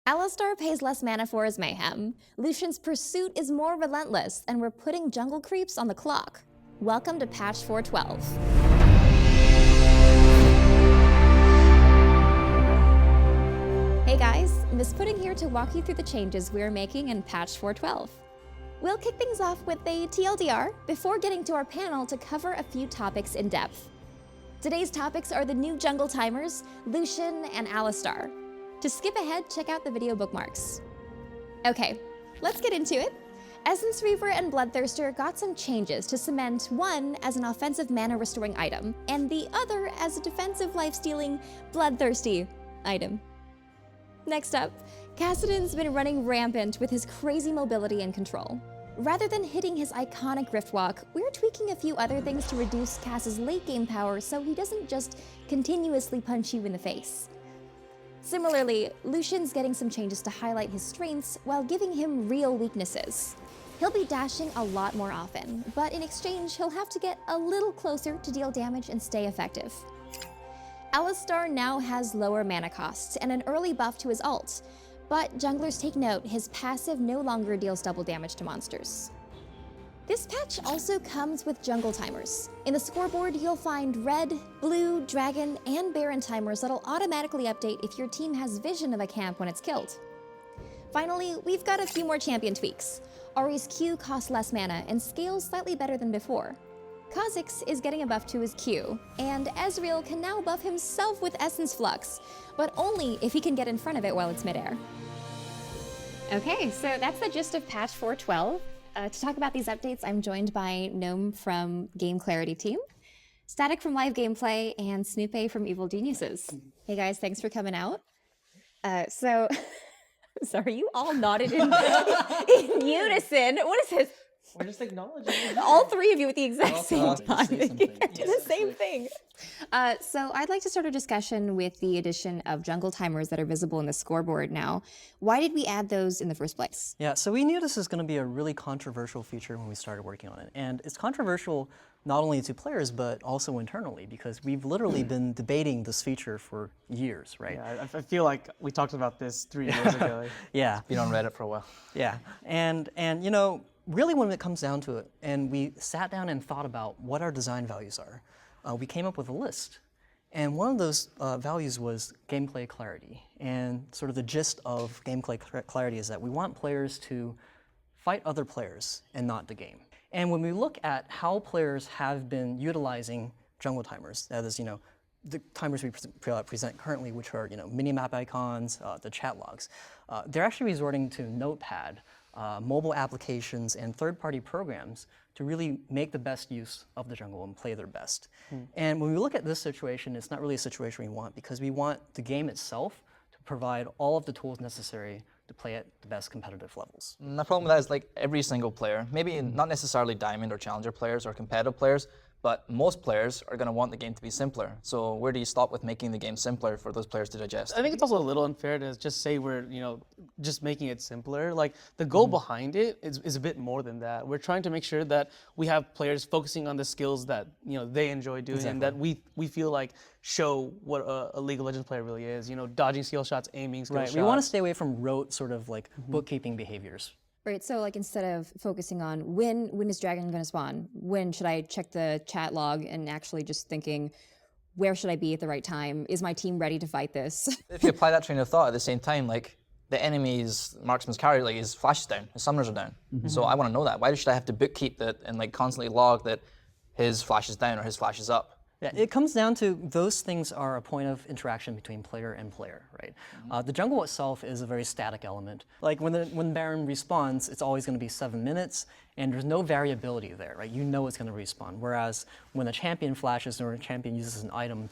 Alistar pays less mana for his mayhem. Lucian's pursuit is more relentless, and we're putting jungle creeps on the clock. Welcome to patch 412. Hey guys, Miss Pudding here to walk you through the changes we're making in patch 412. We'll kick things off with a TLDR before getting to our panel to cover a few topics in depth. Today's topics are the new jungle timers, Lucian and Alistar. To skip ahead, check out the video bookmarks. Okay, let's get into it. Essence Reaver and Bloodthirster got some changes to cement one as an offensive mana restoring item, and the other as a defensive life-stealing bloodthirsty item. Next up, Kassadin's been running rampant with his crazy mobility and control. Rather than hitting his iconic Riftwalk, we're tweaking a few other things to reduce Cass's late game power so he doesn't just continuously punch you in the face. Similarly, Lucian's getting some changes to highlight his strengths while giving him real weaknesses. He'll be dashing a lot more often, but in exchange, he'll have to get a little closer to deal damage and stay effective. Alistar now has lower mana costs and an early buff to his ult, but junglers take note, his passive no longer deals double damage to monsters. This patch also comes with jungle timers. In the scoreboard, you'll find red, blue, dragon, and baron timers that'll automatically update if your team has vision of a camp when it's killed. Finally, we've got a few more champion tweaks. Ahri's Q costs less mana and scales slightly better than before. Kha'Zix is getting a buff to his Q, and Ezreal can now buff himself with Essence Flux, but only if he can get in front of it while it's midair. Okay, so that's the gist of patch 412. To talk about these updates, I'm joined by Nome from Game Clarity team, Statikk from Live Gameplay, and Snoopeh from Evil Geniuses. Hey guys, thanks for coming out. Sorry, you all nodded in unison. What is this? We're just acknowledging it. All three of you at the exact same time. You something. do the same thing. So I'd like to start a discussion with the addition of jungle timers that are visible in the scoreboard now. Why did we add those in the first place? Yeah, so we knew this was going to be a really controversial feature when we started working on it. And it's controversial not only to players, but also internally, because we've literally been debating this feature for years, right? Yeah, I feel like we talked about this 3 years ago. Yeah. Been on Reddit for a while. Yeah, and you know, really when it comes down to it, and we sat down and thought about what our design values are, we came up with a list. And one of those values was gameplay clarity. And sort of the gist of gameplay clarity is that we want players to fight other players and not the game. And when we look at how players have been utilizing jungle timers, that is, you know, the timers we present currently, which are, you know, minimap icons, the chat logs, they're actually resorting to Notepad, mobile applications, and third-party programs to really make the best use of the jungle and play their best. And when we look at this situation, it's not really a situation we want, because we want the game itself to provide all of the tools necessary to play at the best competitive levels. My problem with that is like every single player, maybe not necessarily Diamond or Challenger players or competitive players, but most players are going to want the game to be simpler. So where do you stop with making the game simpler for those players to digest? I think it's also a little unfair to just say we're, you know, just making it simpler. Like the goal behind it is a bit more than that. We're trying to make sure that we have players focusing on the skills that, you know, they enjoy doing and that we feel like show what a League of Legends player really is. You know, dodging skill shots, aiming skill shots. We want to stay away from rote sort of like bookkeeping behaviors. Right, so like instead of focusing on when is dragon going to spawn, when should I check the chat log, and actually just thinking, where should I be at the right time? Is my team ready to fight this? If you apply that train of thought at the same time, like the enemy's marksman's carry, like his flash is down, his summoners are down. So I want to know that. Why should I have to bookkeep that and like constantly log that his flash is down or his flash is up? Yeah, it comes down to those things are a point of interaction between player and player, right? The jungle itself is a very static element. Like when Baron respawns, it's always going to be 7 minutes, and there's no variability there, right? You know it's going to respawn. Whereas when a champion flashes or a champion uses an item,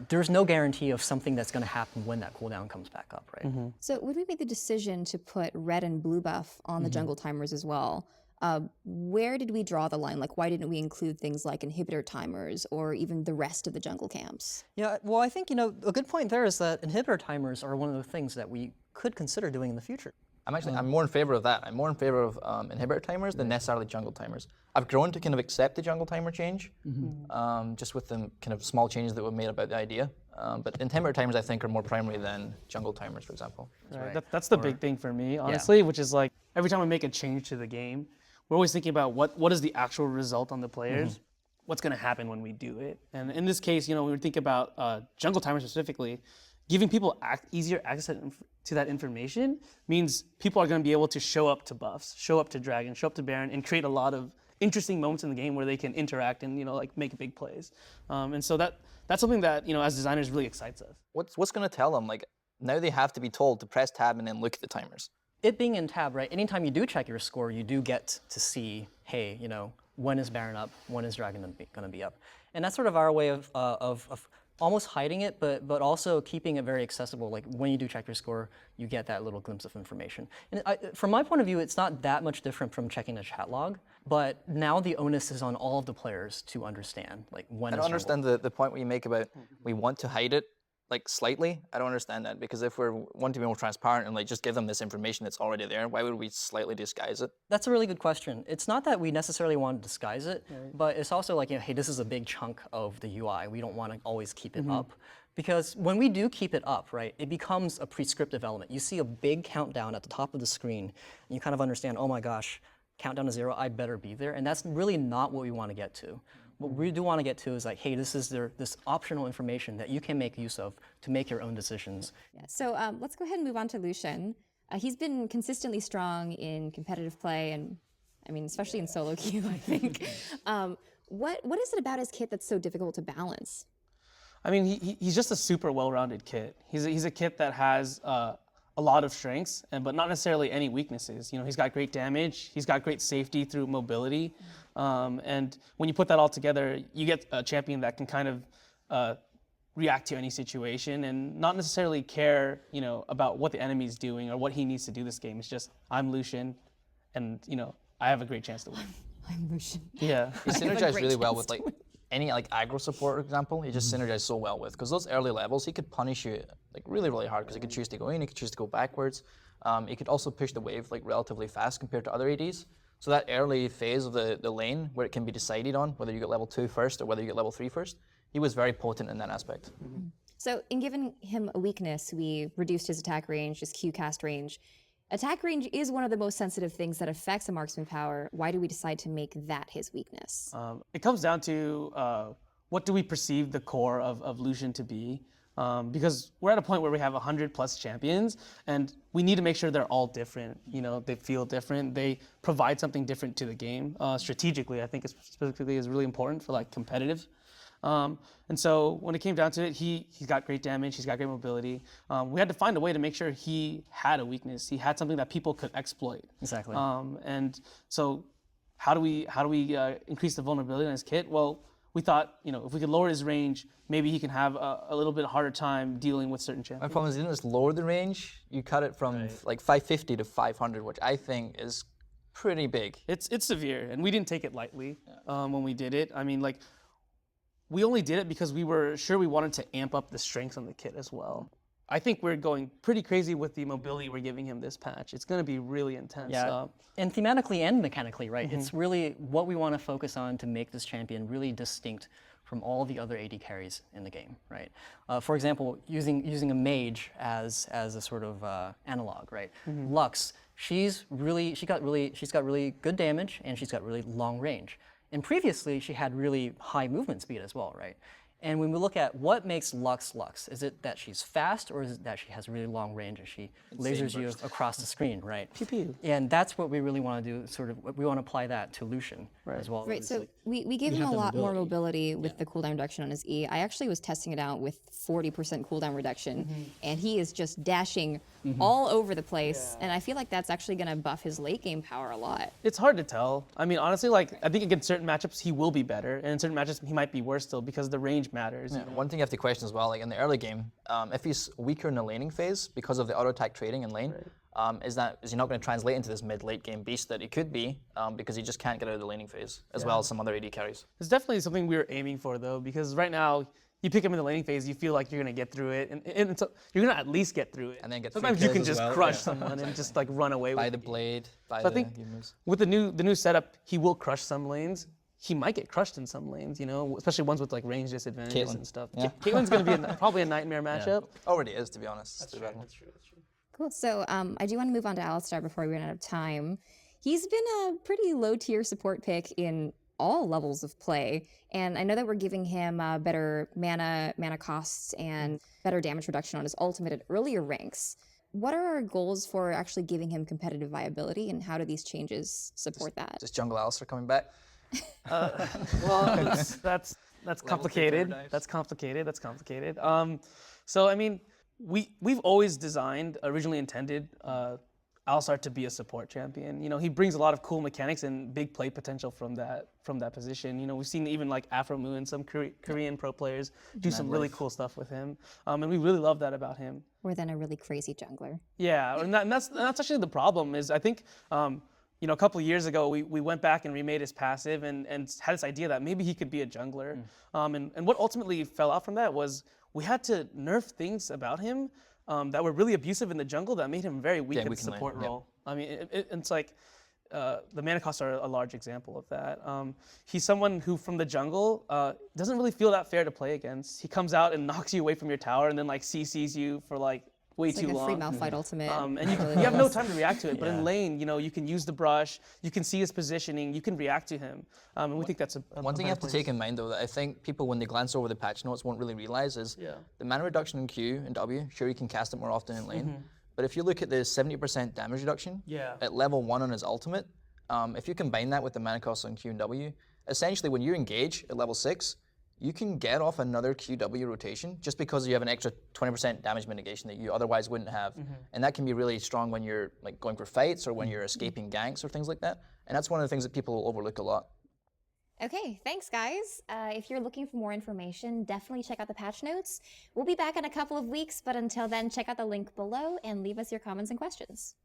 there's no guarantee of something that's going to happen when that cooldown comes back up, right? So when we made the decision to put red and blue buff on the jungle timers as well, where did we draw the line? Like, why didn't we include things like inhibitor timers or even the rest of the jungle camps? Yeah, well, I think, you know, a good point there is that inhibitor timers are one of the things that we could consider doing in the future. I'm more in favor of that. I'm more in favor of inhibitor timers than necessarily jungle timers. I've grown to kind of accept the jungle timer change, just with the kind of small changes that were made about the idea. But inhibitor timers, I think, are more primary than jungle timers, for example. Right. That's the big thing for me, honestly, which is like every time we make a change to the game, we're always thinking about what is the actual result on the players, what's going to happen when we do it. And in this case, when we think about jungle timers specifically, giving people easier access to that information means people are going to be able to show up to buffs, show up to dragon, show up to baron, and create a lot of interesting moments in the game where they can interact and like make big plays. And so that's something that as designers really excites us. What's going to tell them? Like now they have to be told to press tab and then look at the timers. It being in tab, right? Anytime you do check your score, you do get to see, hey, when is Baron up? When is Dragon going to be up? And that's sort of our way of almost hiding it, but also keeping it very accessible. Like when you do check your score, you get that little glimpse of information. And from my point of view, it's not that much different from checking a chat log, but now the onus is on all of the players to understand, like when I don't understand the point where you make about we want to hide it, like slightly. I don't understand that, because if we want to be more transparent and like just give them this information that's already there, why would we slightly disguise it? That's a really good question. It's not that we necessarily want to disguise it, but it's also like, hey, this is a big chunk of the UI. We don't want to always keep it up. Because when we do keep it up, right, it becomes a prescriptive element. You see a big countdown at the top of the screen, and you kind of understand, oh my gosh, countdown to 0, I better be there. And that's really not what we want to get to. What we do want to get to is like, hey, this is this optional information that you can make use of to make your own decisions. Yeah. So let's go ahead and move on to Lucian. He's been consistently strong in competitive play, and I mean, especially in solo queue, I think. What is it about his kit that's so difficult to balance? I mean, he's just a super well-rounded kit. He's a kit that has a lot of strengths, but not necessarily any weaknesses. He's got great damage, he's got great safety through mobility, and when you put that all together, you get a champion that can kind of react to any situation and not necessarily care, about what the enemy's doing or what he needs to do this game. It's just, I'm Lucian, and I have a great chance to win. I'm Lucian. Yeah. He synergized really well with like any like aggro support, for example. He just synergized so well with, because those early levels he could punish you like really, really hard, because he could choose to go in, he could choose to go backwards. He could also push the wave like relatively fast compared to other ADs. So that early phase of the lane where it can be decided on whether you get level 2 first or whether you get level 3 first, he was very potent in that aspect. So in giving him a weakness, we reduced his attack range, his Q cast range. Attack range is one of the most sensitive things that affects a marksman power. Why do we decide to make that his weakness? It comes down to what do we perceive the core of Lucian to be? Because we're at a point where we have 100+ champions, and we need to make sure they're all different. They feel different. They provide something different to the game. Strategically, I think specifically is really important for like competitive. And so when it came down to it, he's got great damage, he's got great mobility. We had to find a way to make sure he had a weakness. He had something that people could exploit. Exactly. And so how do we increase the vulnerability in his kit? Well, we thought, if we could lower his range, maybe he can have a little bit harder time dealing with certain champions. My problem is you didn't just lower the range, you cut it from like 550 to 500, which I think is pretty big. It's severe, and we didn't take it lightly when we did it. I mean, like, we only did it because we were sure we wanted to amp up the strengths on the kit as well. I think we're going pretty crazy with the mobility we're giving him this patch. It's going to be really intense. Yeah, and thematically and mechanically, right? It's really what we want to focus on to make this champion really distinct from all the other AD carries in the game, right? For example, using a mage as a sort of analog, right? Lux, she's got really good damage, and she's got really long range. And previously, she had really high movement speed as well, right? And when we look at what makes Lux Lux, is it that she's fast, or is it that she has really long range and she lasers you across the screen, right? Pew pew. And that's what we really want to do, sort of, we want to apply that to Lucian as well. Right, so we gave him a lot more mobility with the cooldown reduction on his E. I actually was testing it out with 40% cooldown reduction, and he is just dashing all over the place, and I feel like that's actually going to buff his late game power a lot. It's hard to tell. I mean, honestly, like, I think against certain matchups, he will be better, and in certain matchups, he might be worse still, because the range matters. Yeah. One thing you have to question as well, like in the early game, if he's weaker in the laning phase because of the auto attack trading in lane, is he not going to translate into this mid-late game beast that he could be, because he just can't get out of the laning phase, as well as some other AD carries? It's definitely something we were aiming for, though, because right now, you pick him in the laning phase, you feel like you're going to get through it, and so you're going to at least get through it. And then get sometimes you can just crush someone and just like run away with the blade, so I think with the new setup, he will crush some lanes, he might get crushed in some lanes, you know, especially ones with like range disadvantages Caitlyn. and stuff. Yeah. Caitlyn's going to be probably a nightmare matchup. Already is, to be honest. That's true. Cool. So I do want to move on to Alistar before we run out of time. He's been a pretty low tier support pick in all levels of play, and I know that we're giving him better mana costs and better damage reduction on his ultimate at earlier ranks. What are our goals for actually giving him competitive viability, and how do these changes support that? Just jungle Alistar coming back. Well, that's complicated. That's complicated. So I mean, we've always designed, originally intended, Alistar to be a support champion. You know, he brings a lot of cool mechanics and big play potential from that position. You know, we've seen even like Afromu and some Korean pro players do some really cool stuff with him, and we really love that about him. Or then a really crazy jungler. Yeah, and that's actually the problem. Is I think. You know, a couple of years ago, we went back and remade his passive and had this idea that maybe he could be a jungler. And what ultimately fell out from that was we had to nerf things about him that were really abusive in the jungle that made him very weak in the support role. I mean, it's like the mana costs are a large example of that. He's someone who, from the jungle, doesn't really feel that fair to play against. He comes out and knocks you away from your tower and then like CCs you for like way it's too like long. a free Malphite ultimate. And you have no time to react to it. But in lane, you know, you can use the brush, you can see his positioning, you can react to him. And we think that's one thing you have to take in mind, though, that I think people, when they glance over the patch notes, won't really realize is the mana reduction in Q and W. Sure, you can cast it more often in lane. But if you look at the 70% damage reduction at level 1 on his ultimate, if you combine that with the mana cost on Q and W, essentially when you engage at level 6, you can get off another QW rotation just because you have an extra 20% damage mitigation that you otherwise wouldn't have. And that can be really strong when you're like going for fights or when you're escaping ganks or things like that. And that's one of the things that people overlook a lot. Okay, thanks guys. If you're looking for more information, definitely check out the patch notes. We'll be back in a couple of weeks, but until then, check out the link below and leave us your comments and questions.